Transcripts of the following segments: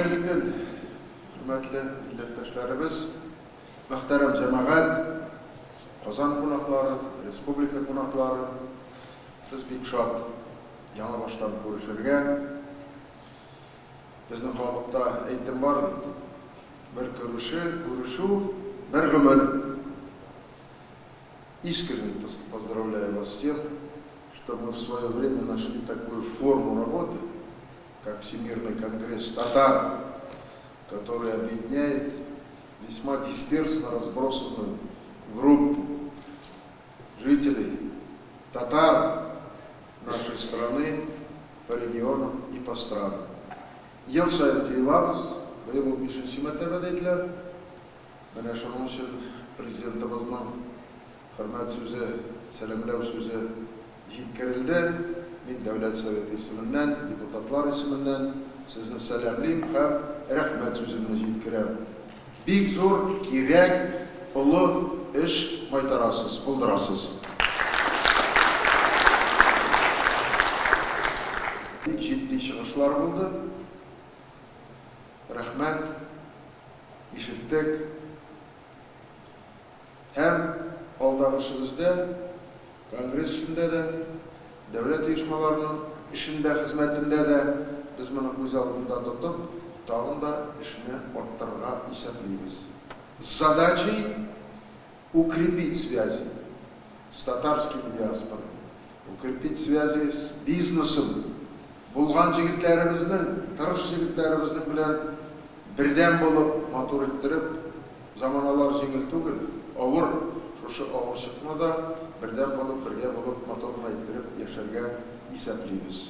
Берлиген, hürmetli milletdaşlarımız, muhterem cemaat, Kazan konaklары, республика konaklары, biz bek şat yana baştan görüşürge. Bizning halkta aytım var, bir görüşü, bir ömür. Искренне поздравляю вас с тем, что мы в свое время нашли такую форму работы, как Всемирный конгресс татар, который объединяет весьма дисперсно разбросанную группу жителей татар нашей страны по регионам и по странам. Ел сайын жиылабыз, быйыл 15-ші мәртебеде еділер. Менә шуның өчен президентыбызның hürmet sözü, selamlау sözü җиткерелде. Мин Дәүләт Советы исеменнән, депутатлар исеменнән сезне сәламлыйм һәм рәхмәт сүземне җиткерәм. Бик зур, кирәк, олы эш майтарасыз, булдырасыз. Бик җитди чыгышлар булды. Рәхмәт, ишеттек. Һәм алдағы ішімізде, конгресс ішінде де, дәулет ұйышмаларының ішінде, қызметінде де біз мұны көз алдында тұтып, тағын да ішіне оттарға есеплейміз. С задачей укрепить связи с татарскими диаспорами, укрепить связи с бизнесом. Булган жігітлеріміздің, тырыш жігітлеріміздің білән бірден болып, матур еттіріп, заманалар жеңіл түгіл, ауыр, шушы ауыр шықмада бірден болып, бірге болып, моторын айттырып, яшәргә есеплейміз.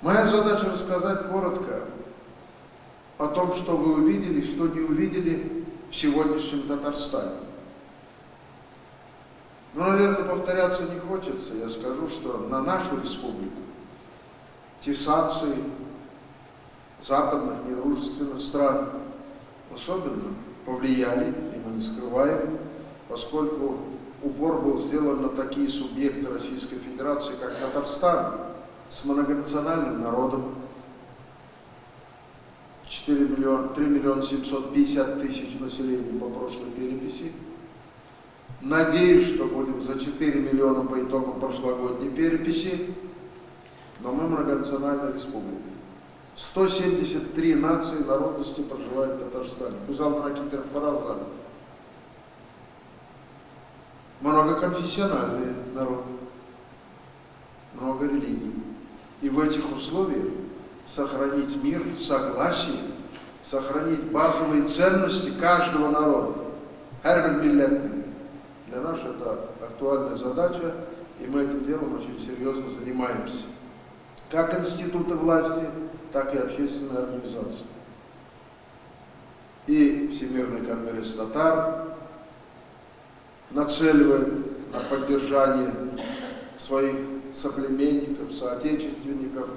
Моя задача рассказать коротко о том, что вы увидели, что не увидели в сегодняшнем Татарстане. Но, наверное, повторяться не хочется. Я скажу, что на нашу республику те санкции западных недружественных стран особенно повлияли, и мы не скрываем, поскольку упор был сделан на такие субъекты Российской Федерации, как Татарстан, с многонациональным народом, 3 миллиона 750 тысяч населения по прошлой переписи. Надеюсь, что будем за 4 миллиона по итогам прошлогодней переписи, но мы многонациональная республика. 173 нации народности проживают в Татарстане. Многоконфессиональный народ, много религий. И в этих условиях сохранить мир, согласие, сохранить базовые ценности каждого народа. Для нас это актуальная задача, и мы этим делом очень серьезно занимаемся. Как институты власти, так и общественные организации. И Всемирный конгресс татар нацеливает на поддержание своих соплеменников, соотечественников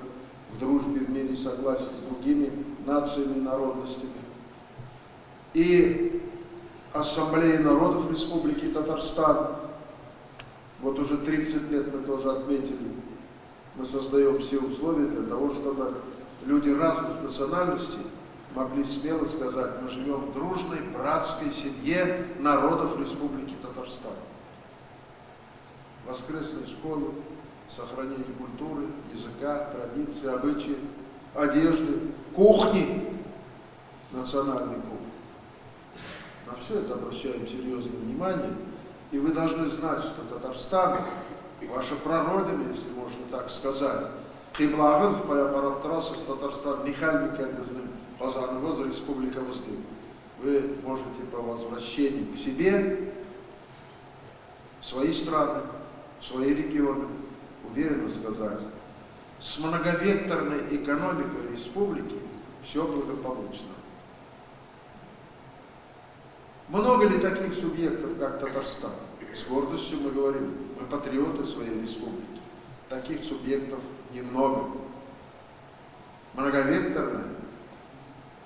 в дружбе, в мире, согласии с другими нациями и народностями. И Ассамблея народов Республики Татарстан, вот уже 30 лет мы тоже отметили, мы создаем все условия для того, чтобы люди разных национальностей могли смело сказать, мы живем в дружной, братской семье народов Республики Татарстан. Воскресные школы, сохранение культуры, языка, традиции, обычаи, одежды, кухни, национальной кухни. На все это обращаем серьезное внимание, и вы должны знать, что Татарстан, ваша прародина, если можно так сказать, Киблағыз параптарасы с Татарстан Михальникербіздің Қазаныңыз республикамыздың. Вы можете по возвращению к себе, в свои страны, в свои регионы, уверенно сказать, с многовекторной экономикой республики все благополучно. Много ли таких субъектов, как Татарстан? С гордостью мы говорим, мы патриоты своей республики. Таких субъектов немного. Многовекторная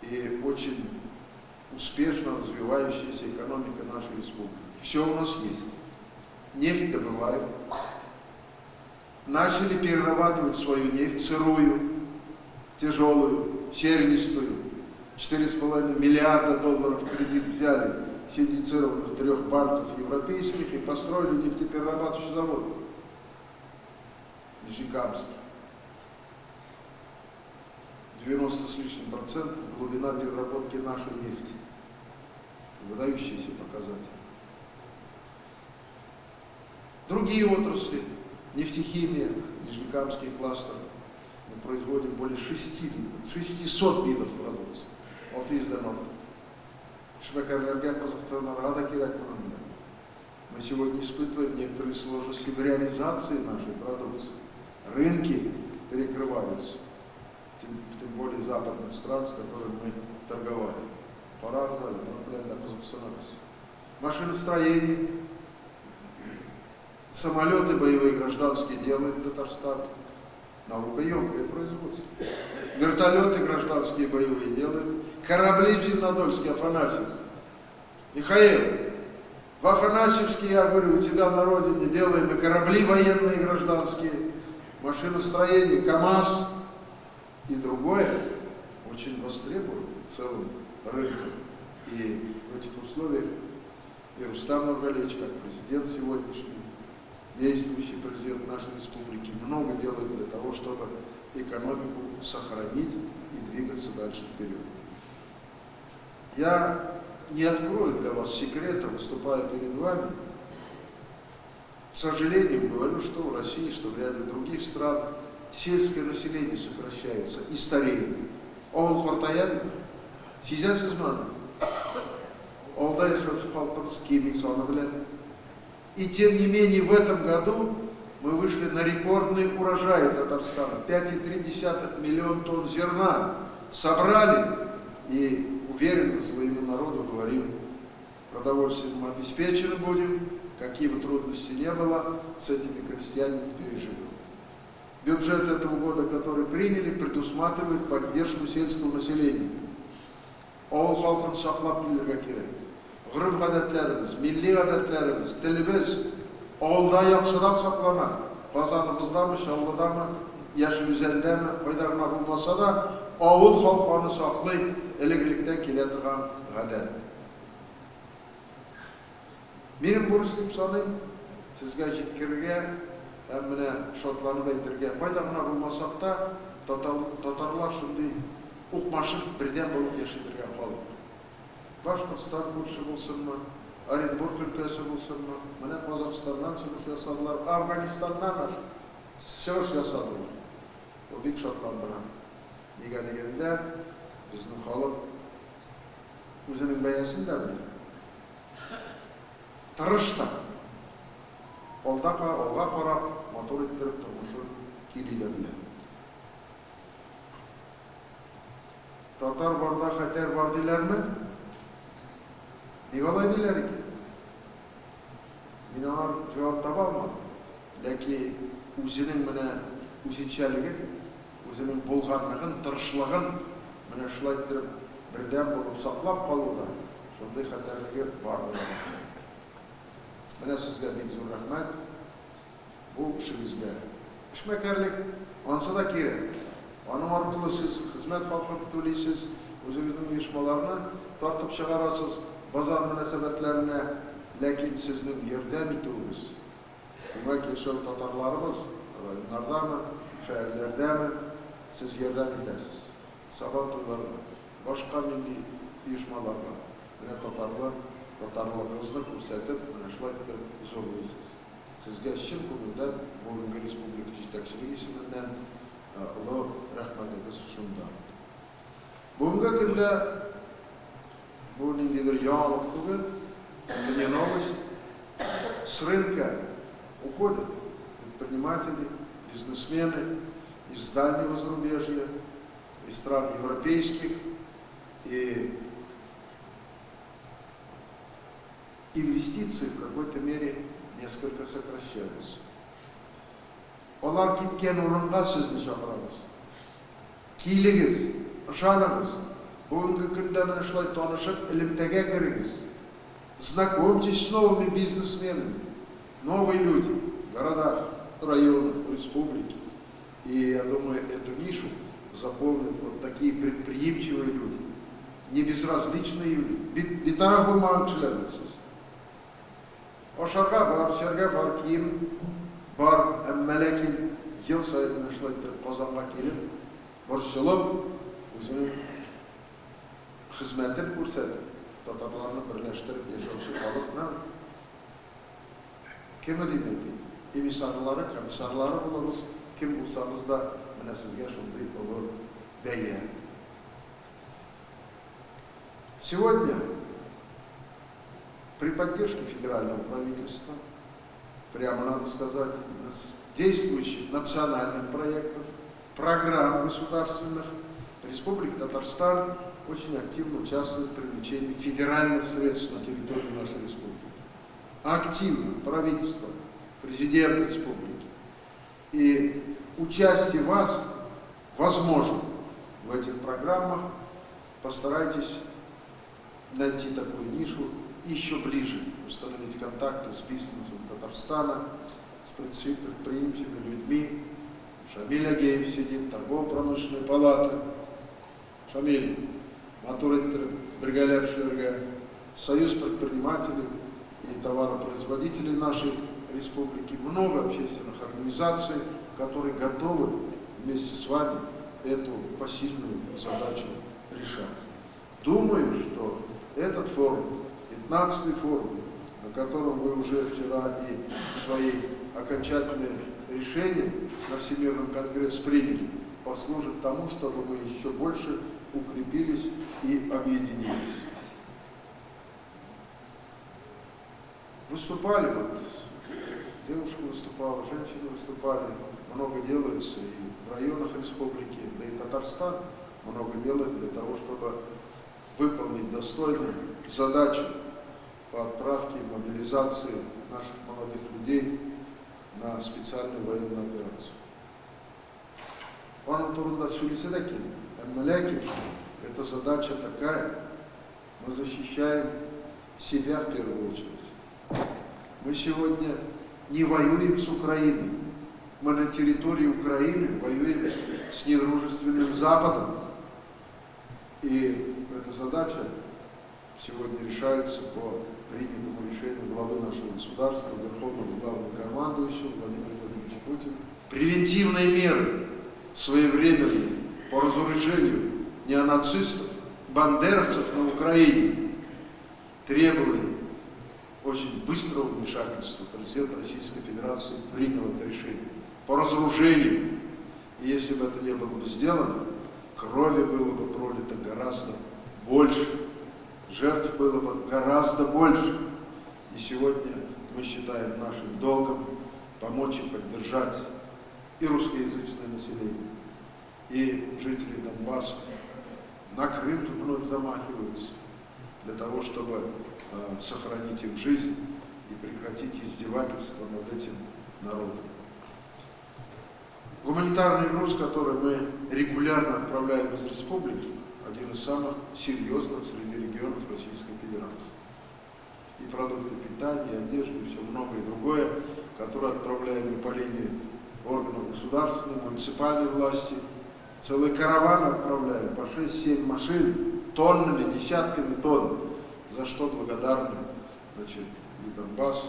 и очень успешно развивающаяся экономика нашей республики. Все у нас есть. Нефть добываем. Начали перерабатывать свою нефть сырую. тяжелую, сернистую, 4,5 миллиарда долларов кредит взяли синдицированных 3 банков европейских и построили нефтеперерабатывающий завод в Нижнекамске. 90 с лишним процентов глубина переработки нашей нефти. Выдающиеся показатели. Другие отрасли, нефтехимия, Нижнекамский кластер, мы производим более 600 видов продукции. Вот из народа. Шмекарлерге Казахстанарга да кирак мынандай. Мы сегодня испытываем некоторые сложности в реализации нашей продукции. Рынки перекрываются, тем более западных стран, с которыми мы торговали. Пора в зале, машиностроение, самолеты боевые гражданские делает Татарстан, наукоемкое производство. Вертолеты гражданские боевые делают, корабли в Зеленодольске, Афанасьевск. Михаил, в Афанасьевске, я говорю, у тебя на родине делаем и корабли военные гражданские, машиностроение, КАМАЗ и другое очень востребовано целым рынком. И в этих условиях и Рустам Нургалиевич, как президент сегодняшний, действующий президент нашей республики, много делает для того, чтобы экономику сохранить и двигаться дальше вперед. Я не открою для вас секрета, выступая перед вами. К сожалению, говорю, что в России, что в ряде других стран сельское население сокращается и стареет. Он хватает, сейчас изман. Он дальше и тем не менее в этом году мы вышли на рекордный урожай Татарстана. 5,3 миллиона тонн зерна собрали и уверенно своему народу говорим, продовольствием обеспечены будем, какие бы трудности не было, с этими крестьянами переживем. Бюджет этого года, который приняли, предусматривает поддержку сельского населения. Ауыл халқын сақлап келуге керек. Ғұрып ғадәтләребез, милли ғадәтләребез, тілебез ауылда яхшырак саклана. Казаныбыздамы, Чаллыдамы, Яшел Үзәндәме, кайда гына булмаса да, ауыл халкы аны саклый, элек-электән килә торган гадәт. Минем бурыч дип саныйм, сезгә җиткерергә һәм менә шатланып әйтергә, кайда гына булмасак та, татарлар шундый укмашып бердәм булып яшәргә халык. Башкортстан күрше булсынмы, Оренбург өлкәсе булсынмы, менә Казахстаннан чыгыш ясадылар, Афганистаннан чыгыш ясадылар. Бу бик шатландыра. Нигә дигәндә, безнең халык үзенең бәясен дә белә. Тырыш та, алга карап, мотор иттереп тормышын кили дә белә. Татар барда хәтәр бар диләрме? Ник алай диләр икән? Мин аңар җавап таба алмадым. Ләкин үзенең менә үзенчәлеген, үзенең булганлыгын, тырышлыгын менә шулай итеп бердәм булып саклап калуда, шундый хәтәрлеге бар. Менә сезгә бик зур рәхмәт. Бу эшегездә эшмәкәрлек ансы да кирәк. Аның аркылы сез хезмәт хакын түлисез, үзегезнең оешмаларны тартып чыгарасыз, базар мөнәсәбәтләренә, ләкин сезнең ярдәм итүегез, күмәк яшәү татарларыбыз, районнардамы, шәһәрләрдәме, сез ярдәм итәсез. Сабан туйларына, башка милли оешмаларга, менә татарлыгыгызны күрсәтеп, менә шулай итеп зурлыйсыз. Сезгә чын күңелдән бүгенге республика җитәкчелеге исеменнән олы рәхмәтебез шунда. Бүгенге көндә бу ниндидер яңалык түгел, это не новость. С рынка уходят предприниматели, бизнесмены из дальнего зарубежья, из стран европейских, и инвестиции в какой-то мере несколько сокращаются. Олар киткен урынга сезне чакырабыз. Килегез, ышаныңыз. Бүгенге көндә менә шулай танышып, элемтәгә керегез. Знакомьтесь с новыми бизнесменами. Новые люди в городах, районах, республики. И я думаю, эту нишу заполнят вот такие предприимчивые люди, не безразличные люди. Битарах был маңчыларымыз. Ошарға бар, шерге бар, киім бар, әммәләкин, ел сайын нашлайды Қазанға келіп, борышылып, өзінің хизмәтін көрсетіп, татарларны бірләштіріп, ешеуші халықна кемі демейді? Эмиссарлары, комиссарлары болыңыз, кем болсаңыз да, міне сізге шындай ұлы бәйе. Сегодня при поддержке федерального правительства, прямо надо сказать, действующих национальных проектов, программ государственных, Республика Татарстан очень активно участвует в привлечении федеральных средств на территорию нашей республики. Активно правительство, президент республики. И участие вас возможно в этих программах. Постарайтесь найти такую нишу, еще ближе установить контакты с бизнесом Татарстана, с предприимчивыми людьми. Шамиль Агеев сидит, торгово-промышленной палаты. Шамиль, Матуриттер, Бригалепшлерга, Союз предпринимателей и товаропроизводителей нашей республики. Много общественных организаций, которые готовы вместе с вами эту посильную задачу решать. Думаю, что этот форум, 15-й форум, на котором вы уже вчера и свои окончательные решения на Всемирном конгрессе приняли, послужит тому, чтобы мы еще больше укрепились и объединились. Выступали, вот, девушка выступала, женщины выступали, много делается и в районах республики, да и Татарстан много делает для того, чтобы выполнить достойную задачу по отправке и мобилизации наших молодых людей на специальную военную операцию. Он трудно сюлисидаки, аммаляки, эта задача такая, мы защищаем себя в первую очередь. Мы сегодня не воюем с Украиной, мы на территории Украины воюем с недружественным Западом. И эта задача сегодня решается по принятому решению главы нашего государства, Верховного Главнокомандующего Владимира Владимировича Путина. Превентивные меры своевременные по разоружению неонацистов, бандеровцев на Украине требовали очень быстрого вмешательства. Президент Российской Федерации принял это решение по разоружению. И если бы это не было бы сделано, крови было бы пролито гораздо больше, жертв было бы гораздо больше. И сегодня мы считаем нашим долгом помочь и поддержать и русскоязычное население, и жителей Донбасса. На Крым тут вновь замахиваются для того, чтобы сохранить их жизнь и прекратить издевательство над этим народом. Гуманитарный груз, который мы регулярно отправляем из республики, один из самых серьезных среди регионов Российской Федерации. И продукты питания, и одежду, и все многое другое, которое отправляем и по линии органов государственной, муниципальной власти. Целые караваны отправляем, по 6-7 машин, тоннами, десятками тонн, за что благодарны, значит, и Донбасс,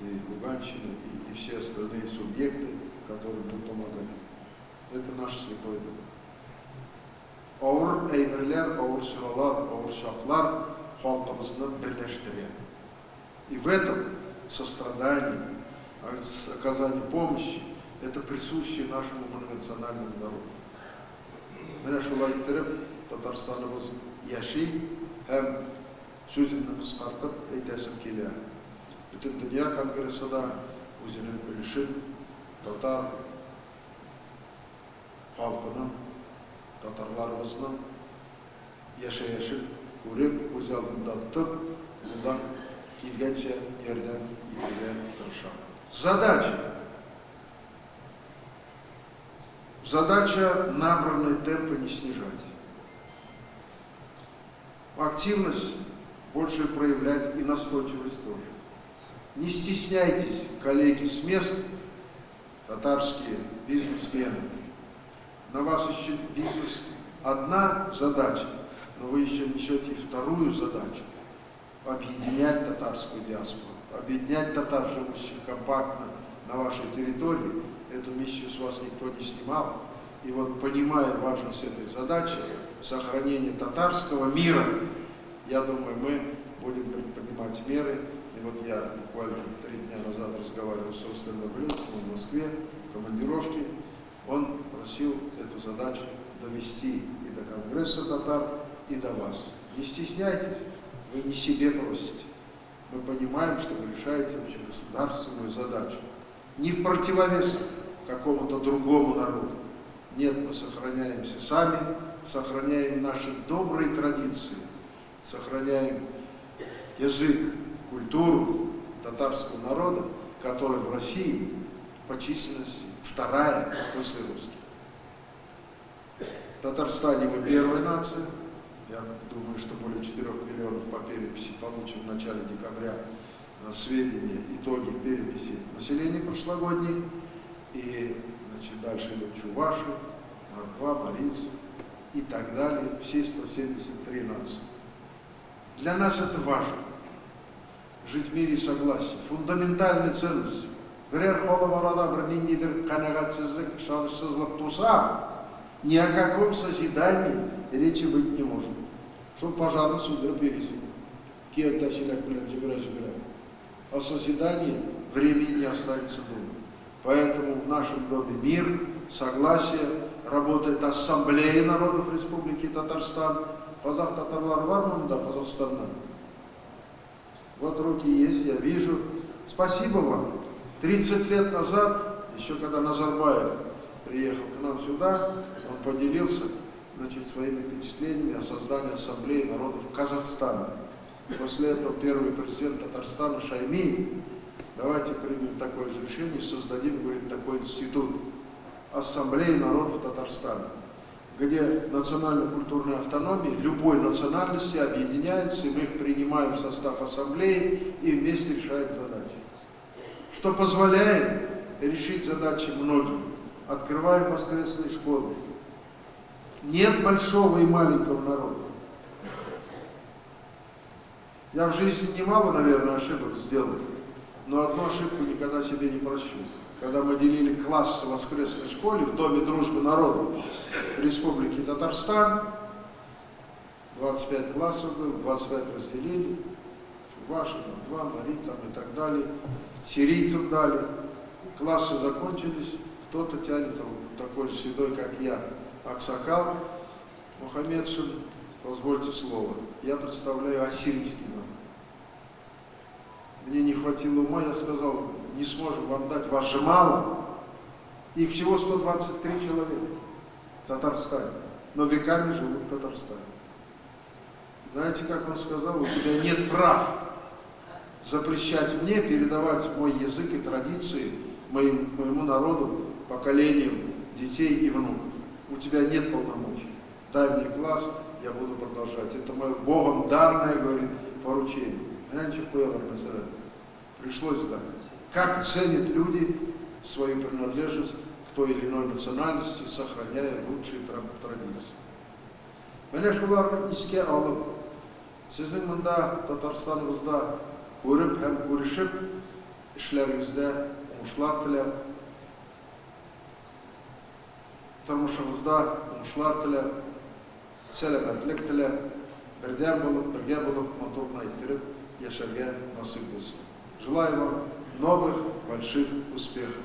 и Луганщина, и все остальные субъекты, которым тут помогали. Это наш святой дух. Ауыр әйберләр, ауыр сұралар, ауыр шартлар халқымызды бірләштіреді. И в этом сострадании, оказании помощи, это присуще нашему многонациональному народу. Менә шулай иттереп, Татарстаныбыз яши һәм сүземне кыскартып әйтәсем килә. Бөтен дөнья конгрессында үзенең өлешен татар халкының, татарларыбызның яшәешен күреп, үз алдында тотып, bundan килгәнчә ярдәм итәргә тырышабыз. Задача набранные темпы не снижать. Активность больше проявлять и настойчивость тоже. Не стесняйтесь, коллеги с мест, татарские бизнесмены. На вас еще бизнес одна задача, но вы еще несете вторую задачу – объединять татарскую диаспору, объединять татар, живущих компактно на вашей территории. Эту миссию с вас никто не снимал. И вот, понимая важность этой задачи, сохранения татарского мира, я думаю, мы будем предпринимать меры. И вот я буквально 3 дня назад разговаривал с Рустемом Бринцевым в Москве, в командировке. Он просил эту задачу довести и до Конгресса татар, и до вас. Не стесняйтесь, вы не себе просите. Мы понимаем, что вы решаете общегосударственную задачу. Не в противовес какому-то другому народу. Нет, мы сохраняемся сами, сохраняем наши добрые традиции, сохраняем язык, культуру татарского народа, который в России по численности вторая после русских. В Татарстане мы первая нация. Я думаю, что более 4 миллионов по переписи получим в начале декабря сведения, итоги переписи населения прошлогодней. И дальше идут Чуваши, Мордва, Мариц и так далее, все 173 нации. Для нас это важно. Жить в мире и согласии. Фундаментальные ценности. Ни о каком созидании речи быть не может. Что пожарный судья пересек. О созидании времени не останется думать. Поэтому в нашем доме мир, согласие, работает Ассамблея народов Республики Татарстан. Казах татарлар var да, Казахстанда. Вот руки есть, я вижу. Спасибо вам. 30 лет назад, еще когда Назарбаев приехал к нам сюда, он поделился своими впечатлениями о создании Ассамблеи народов Казахстана. После этого первый президент Татарстана Шаймиев: давайте примем такое же решение, создадим, говорит, такой институт Ассамблеи народов Татарстана, где национально-культурная автономия любой национальности объединяется, и мы их принимаем в состав ассамблеи и вместе решаем задачи. Что позволяет решить задачи многих. Открываем воскресные школы. Нет большого и маленького народа. Я в жизни немало, наверное, ошибок сделал, но одну ошибку никогда себе не прощу. Когда мы делили классы в воскресной школе в Доме дружбы народов Республики Татарстан, 25 классов было, 25 разделили, Чуваши, Мордва, Мари там и так далее, сирийцам дали. Классы закончились, кто-то тянет такой же седой, как я, Аксакал Мухаммедшин, позвольте слово. Я представляю ассирийский народ. Мне не хватило ума, я сказал, не сможем вам дать, вас же мало. Их всего 123 человека в Татарстане, но веками живут в Татарстане. Знаете, как он сказал, у тебя нет прав запрещать мне передавать мой язык и традиции моему народу, поколениям детей и внуков. У тебя нет полномочий. Дай мне класс, я буду продолжать. Это мое Богом данное, говорит, поручение. Раньше пришлось сдать. Как ценят люди свою принадлежность к той или иной национальности, сохраняя лучшие традиции. Мене шуларны иске алып, сіздің мында Татарстанымызда көріп һәм күрешіп, эшләрегездә уңышлар теләп, тормышыгызда уңышлар теләп, сәламәтлек теләп, бердәм булып, бергә булып, матурны иттереп яшәргә насыйп булсын. Желаю вам новых больших успехов.